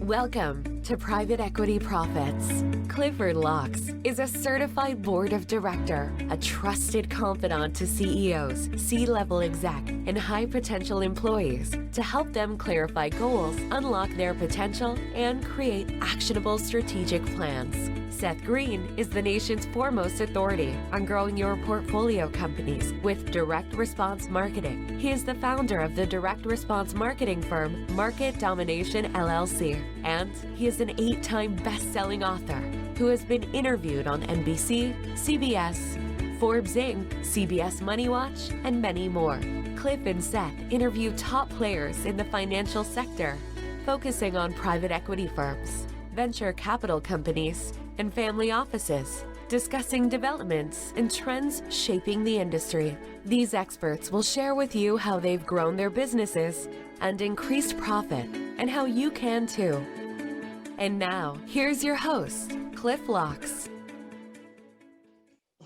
Welcome to Private Equity Profits. Clifford Locks is a certified board of director, a trusted confidant to CEOs, C-level exec, and high-potential employees to help them clarify goals, unlock their potential, and create actionable strategic plans. Seth Greene is the nation's foremost authority on growing your portfolio companies with direct response marketing. He is the founder of the direct response marketing firm Market Domination LLC, and he is an 8-time best-selling author who has been interviewed on NBC, CBS, Forbes Inc., CBS Money Watch, and many more. Cliff and Seth interview top players in the financial sector, focusing on private equity firms, venture capital companies, and family offices, discussing developments and trends shaping the industry. These experts will share with you how they've grown their businesses and increased profit, and how you can too. And now, here's your host, Cliff Locks.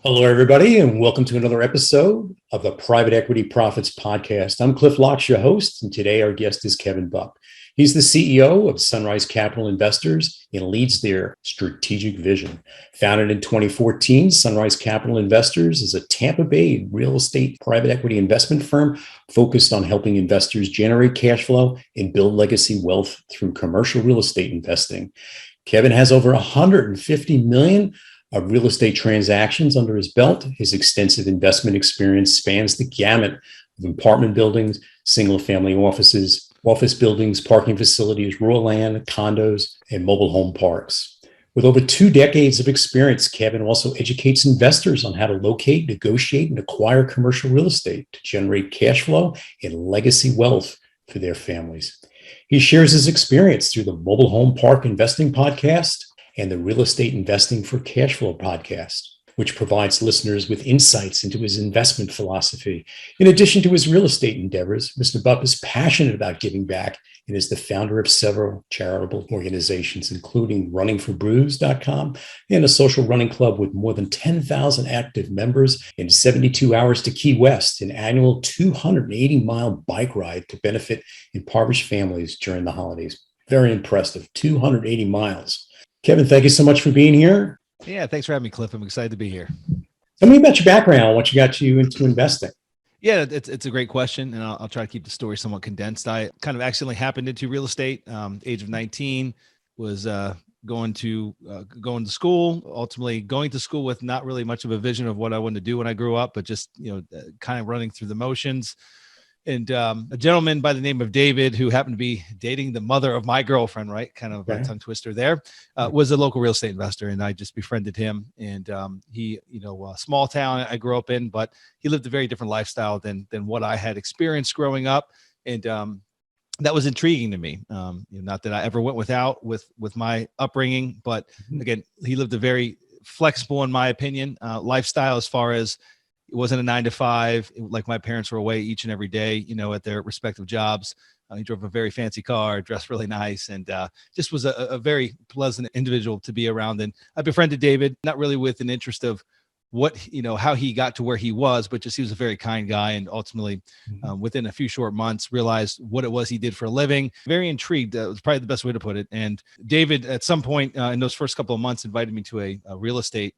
Hello, everybody, and welcome to another episode of the Private Equity Profits Podcast. I'm Cliff Locks, your host, and today our guest is Kevin Bupp. He's the CEO of Sunrise Capital Investors and leads their strategic vision. Founded in 2014, Sunrise Capital Investors is a Tampa Bay real estate private equity investment firm focused on helping investors generate cash flow and build legacy wealth through commercial real estate investing. Kevin has over $150 million of real estate transactions under his belt. His extensive investment experience spans the gamut of apartment buildings, single-family offices, office buildings, parking facilities, rural land, condos, and mobile home parks. With over 2 decades of experience, Kevin also educates investors on how to locate, negotiate, and acquire commercial real estate to generate cash flow and legacy wealth for their families. He shares his experience through the Mobile Home Park Investing Podcast and the Real Estate Investing for Cash Flow podcast, which provides listeners with insights into his investment philosophy. In addition to his real estate endeavors, Mr. Bupp is passionate about giving back and is the founder of several charitable organizations, including runningforbruise.com and a social running club with more than 10,000 active members and 72 hours to Key West, an annual 280-mile bike ride to benefit impoverished families during the holidays. Very impressive, 280 miles. Kevin, thank you so much for being here. Yeah, thanks for having me, Cliff. I'm excited to be here. Tell me about your background, what you got you into investing. Yeah, it's a great question, and I'll try to keep the story somewhat condensed. I kind of accidentally happened into real estate. Age of 19, was going to school. Ultimately, going to school with not really much of a vision of what I wanted to do when I grew up, but just kind of running through the motions. And a gentleman by the name of David, who happened to be dating the mother of my girlfriend, right? Kind of a tongue twister there, was a local real estate investor. And I just befriended him. And he, small town I grew up in, but he lived a very different lifestyle than what I had experienced growing up. And that was intriguing to me. Not that I ever went without with my upbringing, but again, he lived a very flexible, in my opinion, lifestyle as far as it wasn't a 9 to 5. Like my parents were away each and every day, at their respective jobs. He drove a very fancy car, dressed really nice, and just was a very pleasant individual to be around. And I befriended David, not really with an interest of how he got to where he was, but just he was a very kind guy. And ultimately, within a few short months, realized what it was he did for a living. Very intrigued. That was probably the best way to put it. And David, at some point in those first couple of months, invited me to a real estate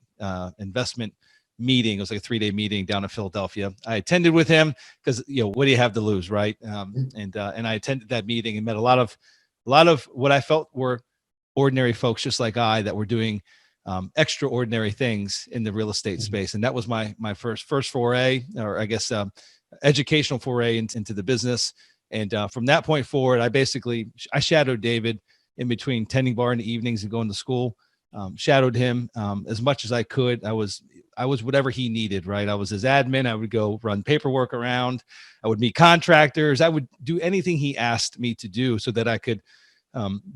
investment meeting. It was like a 3-day meeting down in Philadelphia. I attended with him because, what do you have to lose, right? And I attended that meeting and met a lot of what I felt were ordinary folks, just like I, that were doing extraordinary things in the real estate space. And that was my first foray, or I guess educational foray into the business. And from that point forward, I shadowed David in between tending bar in the evenings and going to school. Shadowed him as much as I could. I was whatever he needed, right? I was his admin. I would go run paperwork around. I would meet contractors. I would do anything he asked me to do so that I could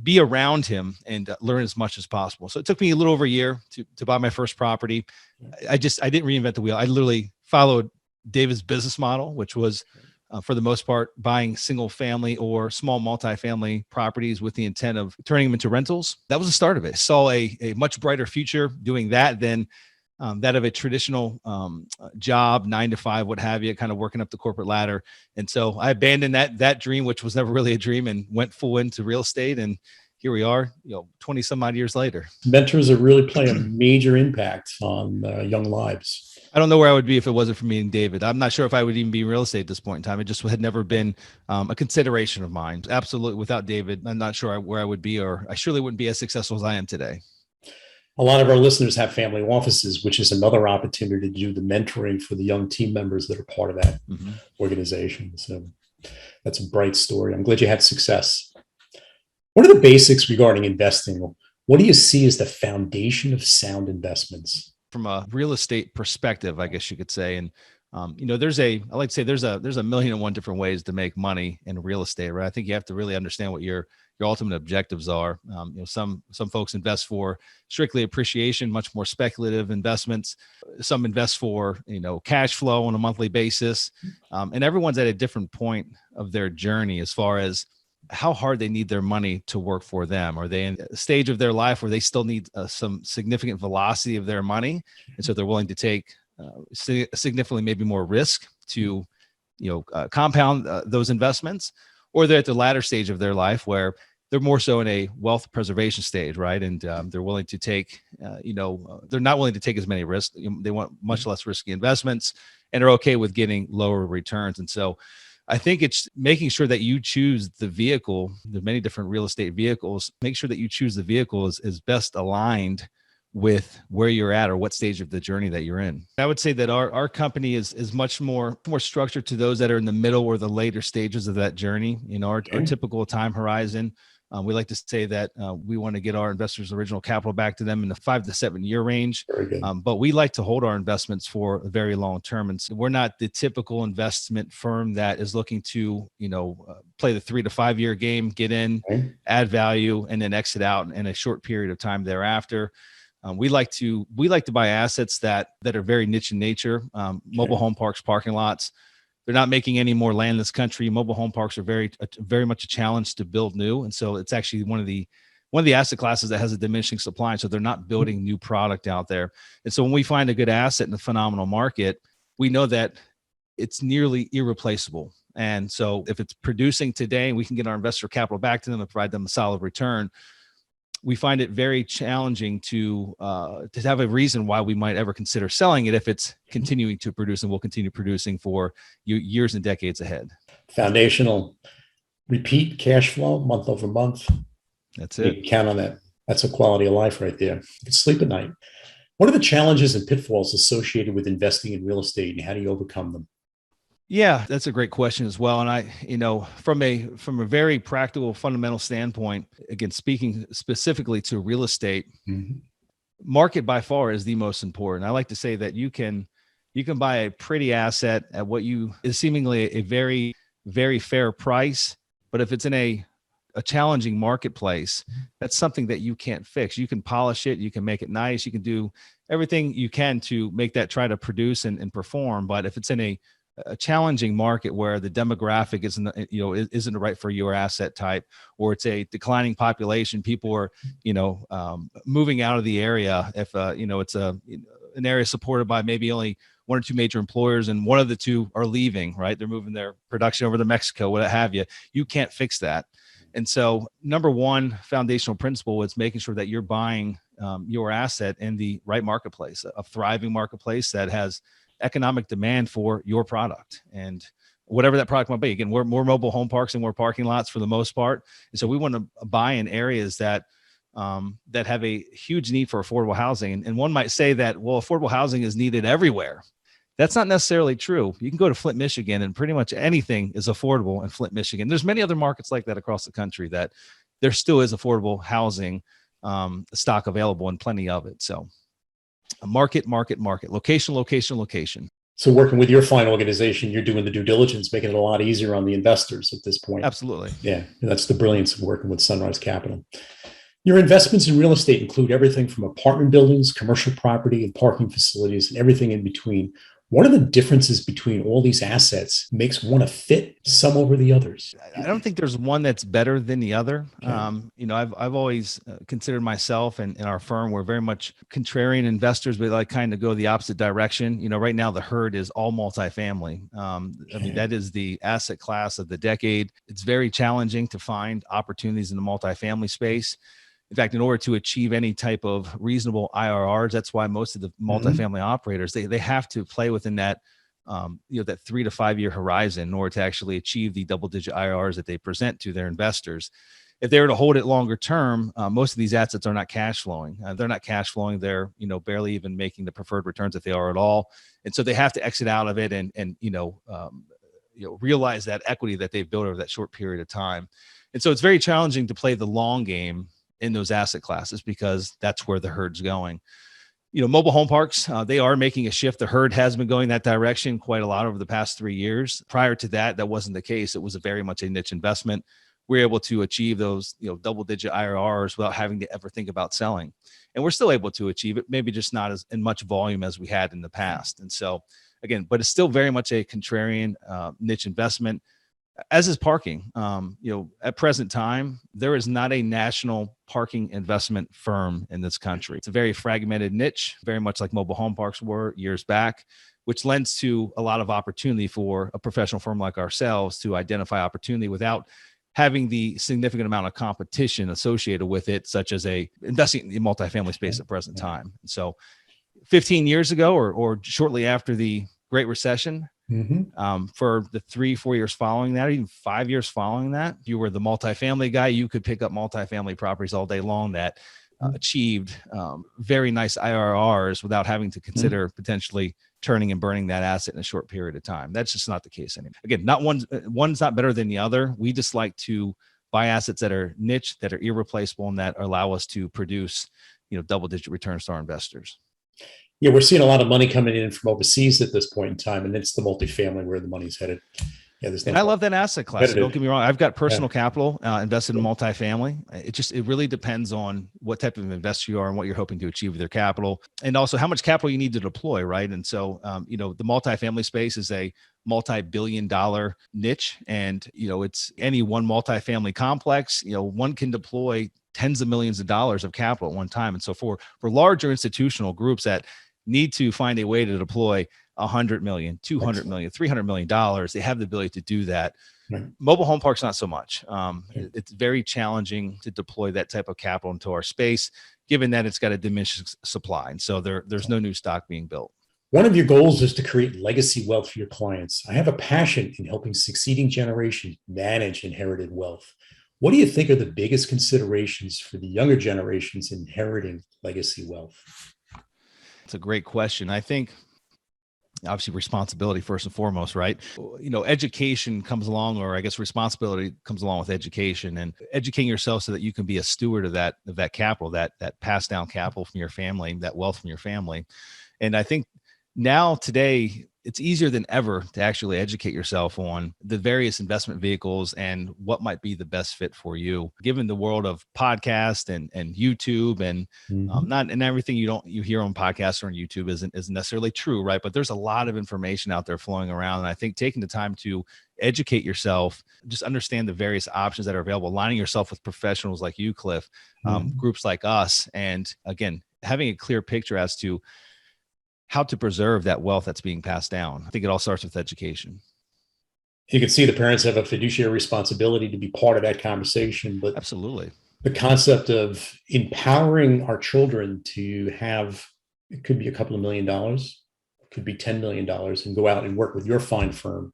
be around him and learn as much as possible. So it took me a little over a year to buy my first property. I didn't reinvent the wheel. I literally followed David's business model, which was for the most part, buying single family or small multifamily properties with the intent of turning them into rentals. That was the start of it. Saw a much brighter future doing that than that of a traditional job, 9 to 5, what have you, kind of working up the corporate ladder. And so I abandoned that dream, which was never really a dream, and went full into real estate. And here we are, 20 some odd years later. Mentors are really playing a major impact on young lives. I don't know where I would be if it wasn't for meeting David. I'm not sure if I would even be in real estate at this point in time. It just had never been a consideration of mine. Absolutely. Without David, I'm not sure where I would be, or I surely wouldn't be as successful as I am today. A lot of our listeners have family offices, which is another opportunity to do the mentoring for the young team members that are part of that organization. So that's a bright story. I'm glad you had success. What are the basics regarding investing? What do you see as the foundation of sound investments? From a real estate perspective, I guess you could say. And, I like to say there's a million and one different ways to make money in real estate, right? I think you have to really understand what your ultimate objectives are. Some folks invest for strictly appreciation, much more speculative investments. Some invest for, cash flow on a monthly basis. And everyone's at a different point of their journey as far as how hard they need their money to work for them. Are they in a stage of their life where they still need some significant velocity of their money? And so they're willing to take significantly maybe more risk to, compound those investments, or they're at the latter stage of their life where they're more so in a wealth preservation stage, right? And they're willing to take, they're not willing to take as many risks. They want much less risky investments and are okay with getting lower returns. And so I think it's making sure that you choose the vehicle, the many different real estate vehicles, make sure that you choose the vehicle is best aligned with where you're at or what stage of the journey that you're in. I would say that our company is much more structured to those that are in the middle or the later stages of that journey. Our typical time horizon. We like to say that we want to get our investors' original capital back to them in the 5 to 7 year range. But we like to hold our investments for a very long term. And so we're not the typical investment firm that is looking to, play the 3 to 5 year game, get in, add value, and then exit out in a short period of time thereafter. We like to buy assets that are very niche in nature, mobile home parks, parking lots. They're not making any more land in this country. Mobile home parks are very much a challenge to build new. And so it's actually one of the asset classes that has a diminishing supply. And so they're not building new product out there. And so when we find a good asset in a phenomenal market, we know that it's nearly irreplaceable. And so if it's producing today and we can get our investor capital back to them and provide them a solid return, we find it very challenging to have a reason why we might ever consider selling it if it's continuing to produce and will continue producing for years and decades ahead. Foundational, repeat cash flow month over month. That's it. You can count on that. That's a quality of life right there. You can sleep at night. What are the challenges and pitfalls associated with investing in real estate, and how do you overcome them? Yeah, that's a great question as well. And from a very practical, fundamental standpoint, again, speaking specifically to real estate, market by far is the most important. I like to say that you can buy a pretty asset at what is seemingly a very, very fair price. But if it's in a challenging marketplace, that's something that you can't fix. You can polish it, you can make it nice, you can do everything you can to make that try to produce and perform. But if it's in a challenging market where the demographic isn't right for your asset type, or it's a declining population, people are moving out of the area. If it's an area supported by maybe only 1 or 2 major employers, and one of the 2 are leaving, right? They're moving their production over to Mexico, what have you. You can't fix that. And so, number one foundational principle is making sure that you're buying your asset in the right marketplace, a thriving marketplace that has economic demand for your product, and whatever that product might be. Again, we're more mobile home parks and we're parking lots for the most part. And so we want to buy in areas that have a huge need for affordable housing. And one might say that, well, affordable housing is needed everywhere. That's not necessarily true. You can go to Flint, Michigan, and pretty much anything is affordable in Flint, Michigan. There's many other markets like that across the country that there still is affordable housing stock available, and plenty of it. So market, location. So working with your fine organization, you're doing the due diligence, making it a lot easier on the investors at this point. Absolutely. Yeah, that's the brilliance of working with Sunrise Capital. Your investments in real estate include everything from apartment buildings, commercial property, and parking facilities, and everything in between. What are the differences between all these assets makes one a fit some over the others? I don't think there's one that's better than the other. Okay. I've always considered myself and our firm, we're very much contrarian investors, but like kind of go the opposite direction. Right now the herd is all multifamily. I mean, that is the asset class of the decade. It's very challenging to find opportunities in the multifamily space. In fact, in order to achieve any type of reasonable IRRs, that's why most of the multifamily operators, they have to play within that, that 3 to 5 year horizon in order to actually achieve the double-digit IRRs that they present to their investors. If they were to hold it longer term, most of these assets are not cash flowing. They're not cash flowing. They're barely even making the preferred returns if they are at all, and so they have to exit out of it and realize that equity that they've built over that short period of time. And so it's very challenging to play the long game in those asset classes because that's where the herd's going. Mobile home parks, they are making a shift. The herd has been going that direction quite a lot over the past 3 years. Prior to that, that wasn't the case. It was a very much a niche investment. We're able to achieve those, double-digit IRRs without having to ever think about selling. And we're still able to achieve it, maybe just not as in much volume as we had in the past. And so, again, but it's still very much a contrarian niche investment. As is parking. At present time, there is not a national parking investment firm in this country. It's a very fragmented niche, very much like mobile home parks were years back, which lends to a lot of opportunity for a professional firm like ourselves to identify opportunity without having the significant amount of competition associated with it, such as investing in the multifamily space at present time. And so 15 years ago or shortly after the Great Recession, for the 3-4 years following that, or even 5 years following that, you were the multifamily guy. You could pick up multifamily properties all day long that achieved very nice IRRs without having to consider potentially turning and burning that asset in a short period of time. That's just not the case anymore. Again, one's not better than the other. We just like to buy assets that are niche, that are irreplaceable, and that allow us to produce, double-digit returns to our investors. Yeah, we're seeing a lot of money coming in from overseas at this point in time, and it's the multifamily where the money's headed. Yeah, and I love that asset class. Don't get me wrong. I've got personal capital invested in multifamily. It really depends on what type of investor you are and what you're hoping to achieve with your capital, and also how much capital you need to deploy, right? And so, the multifamily space is a multi-billion-dollar niche, and it's any one multifamily complex. One can deploy tens of millions of dollars of capital at one time, and so for larger institutional groups that need to find a way to deploy $100 million, $200 million, $300 million. They have the ability to do that. Right. Mobile home parks, not so much. It's very challenging to deploy that type of capital into our space, given that it's got a diminished supply. And so there's no new stock being built. One of your goals is to create legacy wealth for your clients. I have a passion in helping succeeding generations manage inherited wealth. What do you think are the biggest considerations for the younger generations inheriting legacy wealth? It's a great question. I think obviously responsibility first and foremost, right? Education comes along, or I guess responsibility comes along with education, and educating yourself so that you can be a steward of that capital, that passed down capital from your family, that wealth from your family. And I think today, it's easier than ever to actually educate yourself on the various investment vehicles and what might be the best fit for you, given the world of podcast and YouTube and not and everything you hear on podcasts or on YouTube isn't necessarily true, right? But there's a lot of information out there flowing around, and I think taking the time to educate yourself, just understand the various options that are available, aligning yourself with professionals like you, Cliff, groups like us, and again, having a clear picture as to how to preserve that wealth that's being passed down. I think it all starts with education. You can see the parents have a fiduciary responsibility to be part of that conversation, but absolutely, the concept of empowering our children to have, it could be a couple of $1 million, it could be $10 million, and go out and work with your fine firm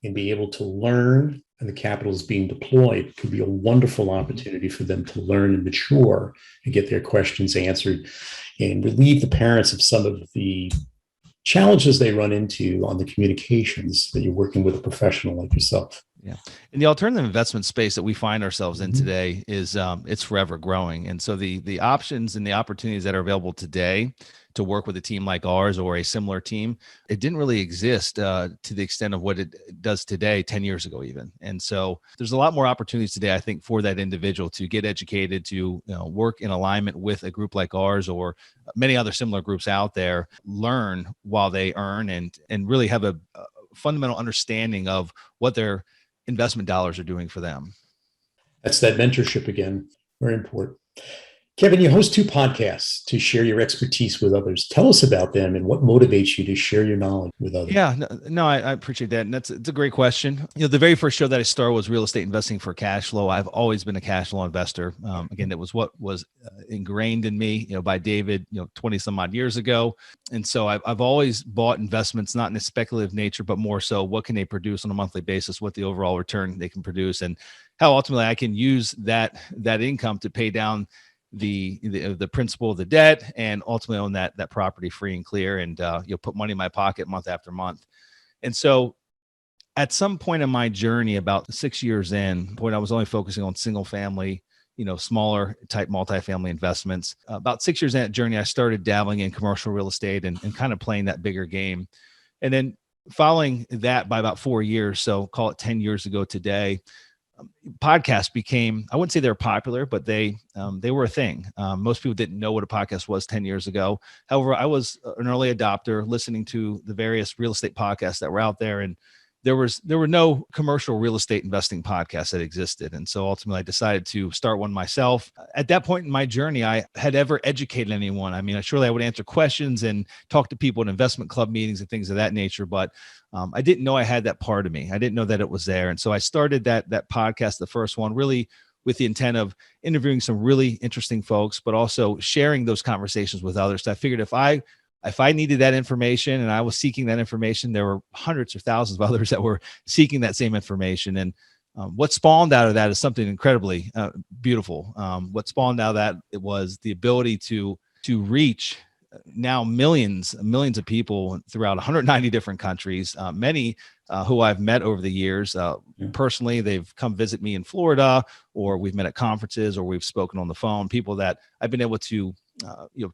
and be able to learn, and the capital is being deployed, could be a wonderful opportunity for them to learn and mature and get their questions answered and relieve the parents of some of the challenges they run into on the communications that you're working with a professional like yourself. Yeah. And the alternative investment space that we find ourselves in today is it's forever growing. And so the options and the opportunities that are available today to work with a team like ours or a similar team, it didn't really exist to the extent of what it does today, 10 years ago even. And so there's a lot more opportunities today, I think, for that individual to get educated, to work in alignment with a group like ours or many other similar groups out there, learn while they earn, and really have a fundamental understanding of what their investment dollars are doing for them. That's that mentorship again. Very important. Kevin, you host 2 podcasts to share your expertise with others. Tell us about them and what motivates you to share your knowledge with others. Yeah, no, I appreciate that. And it's a great question. The very first show that I started was Real Estate Investing for Cash Flow. I've always been a cash flow investor. Again, that was what was ingrained in me, by David, 20 some odd years ago. And so I've always bought investments, not in a speculative nature, but more so what can they produce on a monthly basis, what the overall return they can produce, and how ultimately I can use that income to pay down the principal of the debt and ultimately own that property free and clear, and put money in my pocket month after month. And so at some point in my journey, about 6 years in, when I was only focusing on single family, smaller type multifamily investments, about 6 years in that journey, I started dabbling in commercial real estate and kind of playing that bigger game. And then following that by about 4 years, so call it 10 years ago today, podcasts became, I wouldn't say they're popular, but they were a thing. Most people didn't know what a podcast was 10 years ago. However, I was an early adopter, listening to the various real estate podcasts that were out there, and there were no commercial real estate investing podcasts that existed. And so ultimately I decided to start one myself. At that point in my journey, I had ever educated anyone. I mean, surely I would answer questions and talk to people in investment club meetings and things of that nature, but I didn't know I had that part of me. I didn't know that it was there. And so I started that podcast, the first one, really with the intent of interviewing some really interesting folks, but also sharing those conversations with others. So I figured if I needed that information and I was seeking that information, there were hundreds or thousands of others that were seeking that same information. And what spawned out of that is something incredibly beautiful. What spawned out of that, it was the ability to reach now millions of people throughout 190 different countries, many who I've met over the years. Personally, they've come visit me in Florida, or we've met at conferences, or we've spoken on the phone, people that I've been able to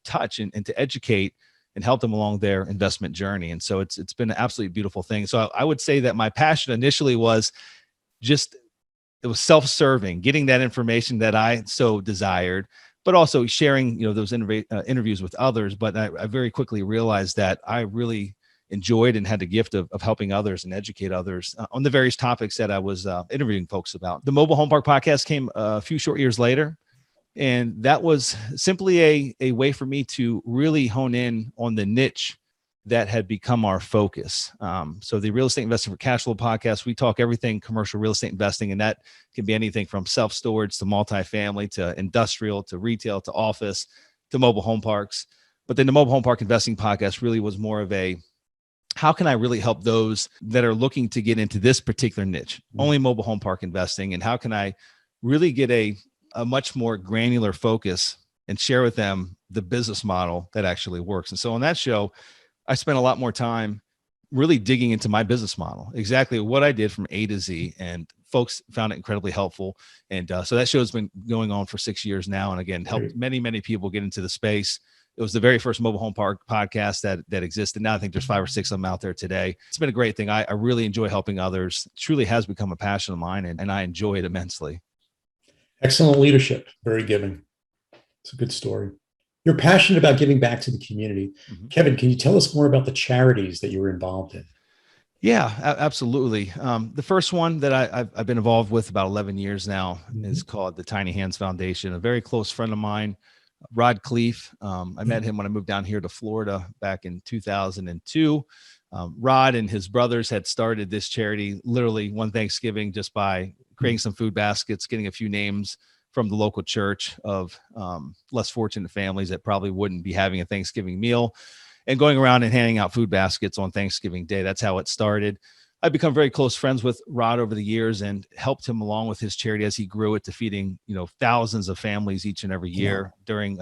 touch and to educate and help them along their investment journey. And so it's been an absolutely beautiful thing. So I would say that my passion initially was it was self-serving, getting that information that I so desired, but also sharing, those interviews with others. But I very quickly realized that I really enjoyed and had the gift of helping others and educate others on the various topics that I was interviewing folks about. The Mobile Home Park podcast came a few short years later. And that was simply a way for me to really hone in on the niche that had become our focus. So the Real Estate Investing for Cash Flow podcast, we talk everything commercial real estate investing, and that can be anything from self-storage to multifamily to industrial to retail to office to mobile home parks. But then the Mobile Home Park Investing podcast really was more of a, how can I really help those that are looking to get into this particular niche, only mobile home park investing, and how can I really get a much more granular focus and share with them the business model that actually works. And so on that show, I spent a lot more time really digging into my business model, exactly what I did from A to Z, and folks found it incredibly helpful. And so that show has been going on for 6 years now. And again, helped many, many people get into the space. It was the very first mobile home park podcast that existed. Now I think there's 5 or 6 of them out there today. It's been a great thing. I really enjoy helping others. It truly has become a passion of mine, and I enjoy it immensely. Excellent leadership. Very giving. It's a good story. You're passionate about giving back to the community. Mm-hmm. Kevin, can you tell us more about the charities that you were involved in? Yeah, absolutely. The first one that I've been involved with about 11 years now is called the Tiny Hands Foundation. A very close friend of mine, Rod Cleef. I met him when I moved down here to Florida back in 2002. Rod and his brothers had started this charity literally one Thanksgiving just by creating some food baskets, getting a few names from the local church of less fortunate families that probably wouldn't be having a Thanksgiving meal, and going around and handing out food baskets on Thanksgiving Day. That's how it started. I've become very close friends with Rod over the years and helped him along with his charity as he grew it to feeding, thousands of families each and every year during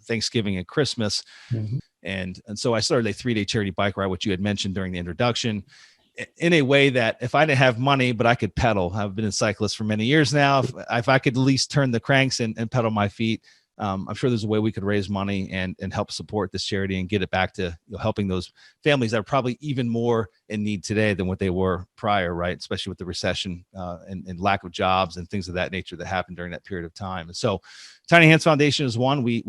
Thanksgiving and Christmas. Mm-hmm. And so I started a 3-day charity bike ride, which you had mentioned during the introduction, in a way that if I didn't have money, but I could pedal. I've been a cyclist for many years now. If I could at least turn the cranks and pedal my feet, I'm sure there's a way we could raise money and help support this charity and get it back to helping those families that are probably even more in need today than what they were prior, right? Especially with the recession and lack of jobs and things of that nature that happened during that period of time. And so Tiny Hands Foundation is one. We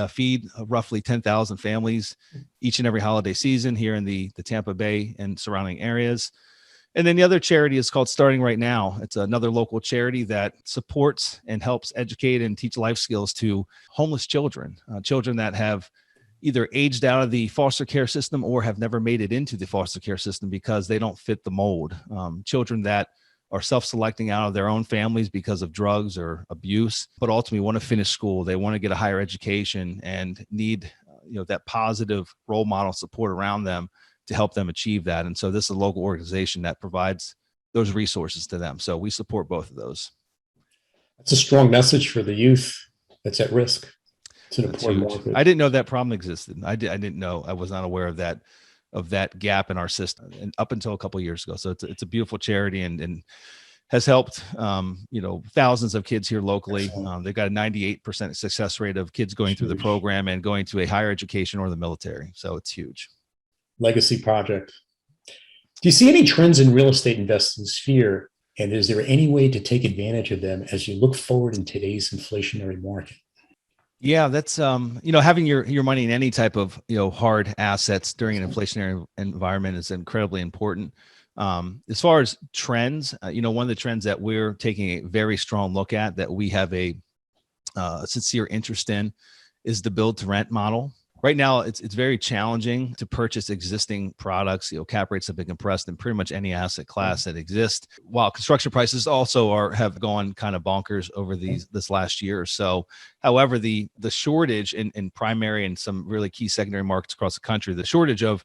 feed roughly 10,000 families each and every holiday season here in the Tampa Bay and surrounding areas. And then the other charity is called Starting Right Now. It's another local charity that supports and helps educate and teach life skills to homeless children, children that have either aged out of the foster care system or have never made it into the foster care system because they don't fit the mold. Children that are self-selecting out of their own families because of drugs or abuse, but ultimately want to finish school. They want to get a higher education and need that positive role model support around them to help them achieve that. And so this is a local organization that provides those resources to them. So we support both of those. That's a strong message for the youth that's at risk. It's an That's important huge. market. I didn't know that problem existed. I didn't know. I was not aware of that gap in our system and up until a couple of years ago. So it's a beautiful charity and has helped, thousands of kids here locally. They've got a 98% success rate of kids going through the program and going to a higher education or the military. So it's huge. Legacy project. Do you see any trends in real estate investing sphere? And is there any way to take advantage of them as you look forward in today's inflationary market? Yeah, that's having your money in any type of hard assets during an inflationary environment is incredibly important. As far as trends, one of the trends that we're taking a very strong look at that we have a sincere interest in is the build to rent model. Right now, it's very challenging to purchase existing products. Cap rates have been compressed in pretty much any asset class that exists, while construction prices also have gone kind of bonkers over this last year or so. However, the shortage in primary and some really key secondary markets across the country, the shortage of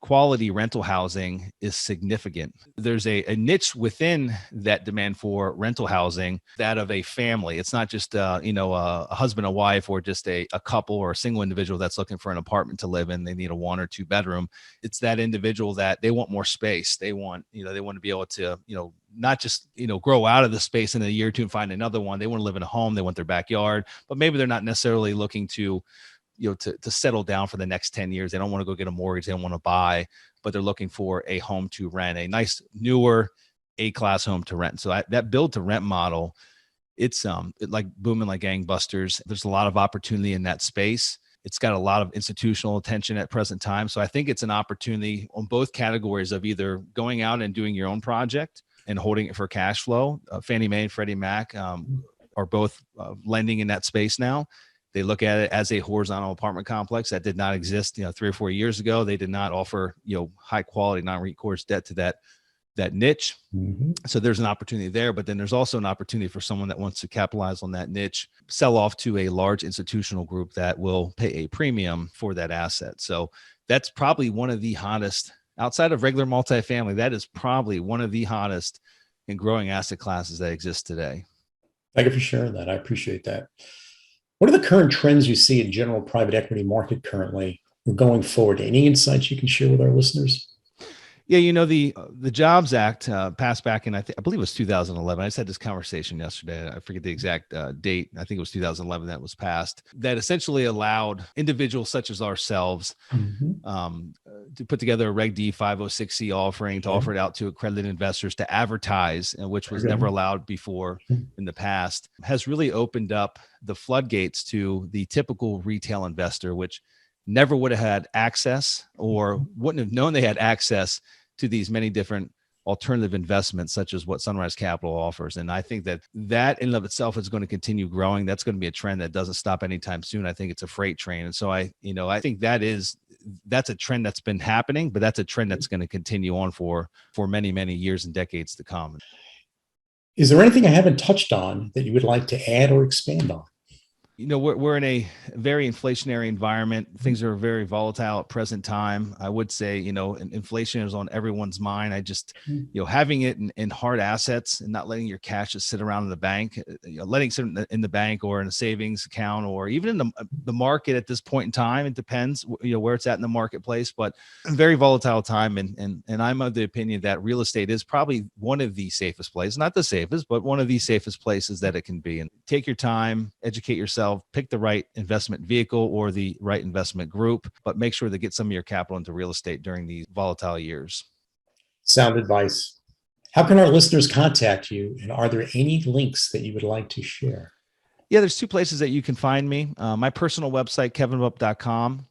quality rental housing is significant. There's a niche within that demand for rental housing, that of a family. It's not just a husband and wife or just a couple or a single individual that's looking for an apartment to live in. They need a 1 or 2 bedroom. It's that individual that they want more space. They want to be able to, not just, grow out of the space in a year or two and find another one. They want to live in a home. They want their backyard, but maybe they're not necessarily looking to settle down for the next 10 years. They don't want to go get a mortgage. They don't want to buy, but they're looking for a home to rent, a nice, newer A-class home to rent. So that build to rent model, it's like booming like gangbusters. There's a lot of opportunity in that space. It's got a lot of institutional attention at present time. So I think it's an opportunity on both categories of either going out and doing your own project and holding it for cash flow. Fannie Mae and Freddie Mac are both lending in that space now. They look at it as a horizontal apartment complex that did not exist, 3 or 4 years ago. They did not offer, high quality non-recourse debt to that niche. Mm-hmm. So there's an opportunity there, but then there's also an opportunity for someone that wants to capitalize on that niche, sell off to a large institutional group that will pay a premium for that asset. So that's probably one of the hottest outside of regular multifamily. That is probably one of the hottest and growing asset classes that exist today. Thank you for sharing that. I appreciate that. What are the current trends you see in general private equity market currently or going forward? Any insights you can share with our listeners? Yeah, the Jobs Act passed back in, I believe it was 2011. I just had this conversation yesterday. I forget the exact date. I think it was 2011 that was passed. That essentially allowed individuals such as ourselves to put together a Reg D 506C offering to offer it out to accredited investors to advertise, which was never allowed before in the past. Has really opened up the floodgates to the typical retail investor, which never would have had access or wouldn't have known they had access to these many different alternative investments, such as what Sunrise Capital offers. And I think that in and of itself is going to continue growing. That's going to be a trend that doesn't stop anytime soon. I think it's a freight train. And so I think that's a trend that's been happening, but that's a trend that's going to continue on for many, many years and decades to come. Is there anything I haven't touched on that you would like to add or expand on? We're in a very inflationary environment. Things are very volatile at present time. I would say, inflation is on everyone's mind. I just, having it in hard assets and not letting your cash just sit around in the bank, letting it in the bank or in a savings account or even in the market at this point in time. It depends, where it's at in the marketplace, but a very volatile time. And I'm of the opinion that real estate is probably one of the safest places, not the safest, but one of the safest places that it can be. And take your time, educate yourself, pick the right investment vehicle or the right investment group, but make sure to get some of your capital into real estate during these volatile years. Sound advice. How can our listeners contact you? And are there any links that you would like to share? Yeah, there's two places that you can find me. My personal website, kevinbupp.com.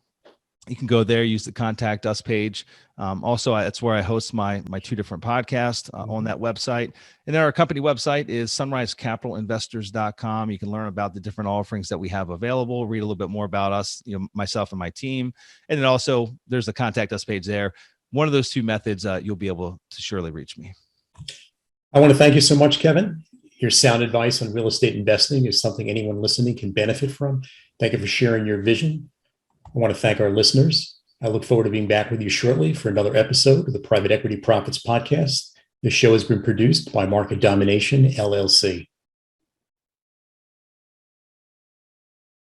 You can go there, use the contact us page. Also, that's where I host my two different podcasts on that website. And then our company website is sunrisecapitalinvestors.com. You can learn about the different offerings that we have available, read a little bit more about us, myself and my team. And then also there's the contact us page there. One of those two methods, you'll be able to surely reach me. I want to thank you so much, Kevin. Your sound advice on real estate investing is something anyone listening can benefit from. Thank you for sharing your vision. I want to thank our listeners. I look forward to being back with you shortly for another episode of the Private Equity Profits Podcast. This show has been produced by Market Domination, LLC.